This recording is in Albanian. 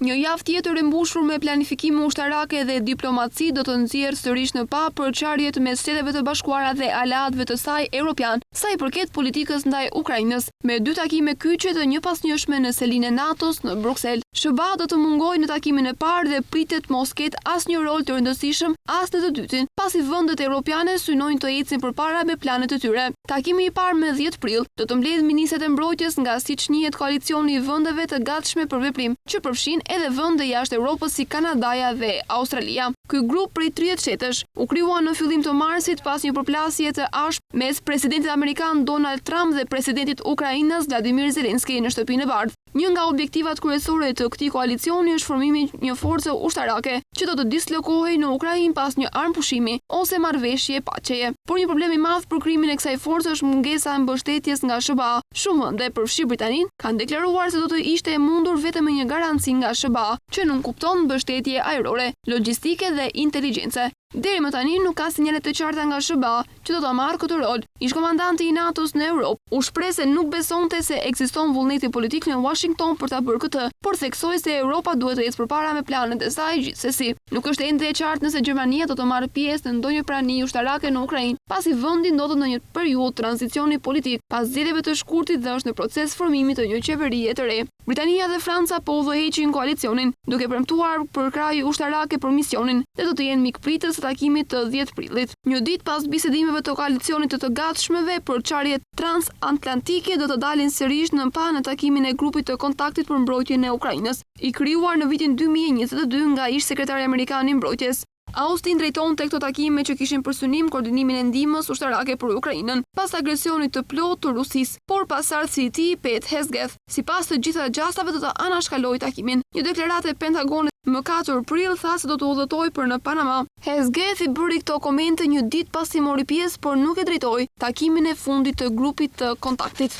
Një javë tjetër e mbushur me planifikime ushtarake dhe diplomaci do të nxjerrë sërish në pa përçarjet mes Shteteve të Bashkuara dhe aleatëve të saj europian, sa i përket politikës ndaj Ukrainës, me 2 takime kyçe të njëpasnjëshme në selinë e NATO-s në Bruksel. SBA do të mungojë në takimin e parë dhe pritet mos ketë asnjë rol të rëndësishëm as në të dytin, pasi vendet europiane synojnë të ecin përpara me planet e tyre. Takimi i parë me 10 prill do të mbledhë ministrat e mbrojtjes nga siç njihet koalicioni i vendeve të gatshme për veprim, që përfshin edhe vende jashtë Europës si Kanadaja dhe Australia. Ky grup prej 30 shtetesh u krijua në fillim të marsit pas një përplasje të ashpër mes presidentit amerikan Donald Trump dhe presidentit Ukrainës Vladimir Zelenski në Shtëpinë e Bardhë. Një nga objektivat kryesore të këtij koalicioni është formimi një force ushtarake që do të dislokohej në Ukrainë pas një armpushimi ose marrëveshje paqeje. Por një problem i madh për krijimin e kësaj force është mungesa e mbështetjes nga SBA. Shumë vende, përfshirë Britaninë, kanë deklaruar se do të ishte e mundur vetëm me një garanci nga SBA, që nuk kupton mbështetje ajrore, logjistike dhe inteligjencë. Deri më tani nuk ka sinjale të qarta nga SBA që do ta marrë këtë rol. Ish-komandanti i NATO-s në Europë u shpreh se nuk besonte se ekziston vullneti politik në Washington për ta bërë këtë, por theksoi se Europa duhet të ecë përpara me planet e saj gjithsesi. Nuk është ende e qartë nëse Gjermania do të marrë pjesë në ndonjë prani ushtarake në Ukrainë, pasi vendi ndodhet në një periudhë tranzicioni politik pas zgjedhjeve të shkurtit dhe është në proces formimi të një qeverie të re. Britania dhe Franca po udhëheqin koalicionin, duke premtuar për krahje ushtarake për misionin dhe do të jenë mikpritës së takimit të 10 prillit. Një ditë pas bisedimeve të koalicionit të gatshmeve për çarjet transatlantike do të dalin sërish në pa në takimin e grupit të kontaktit për mbrojtjen e Ukrainës, i krijuar në vitin 2022 nga ish-sekretari amerikan i mbrojtjes. Austin drejton te këto takime që kishin për synim koordinimin e ndihmës ushtarake për Ukrainën pas agresionit të plotë të Rusisë, por pasardhësi i tij Pete Hegseth, sipas të gjitha gjastave do të anashkalojë takimin. Një deklaratë e Pentagonit më 4 prill tha se do të udhëtojë për në Panama. Hegseth i bëri këto komente një ditë pasi mori pjesë, por nuk e drejtoi takimin e fundit të grupit të kontaktit.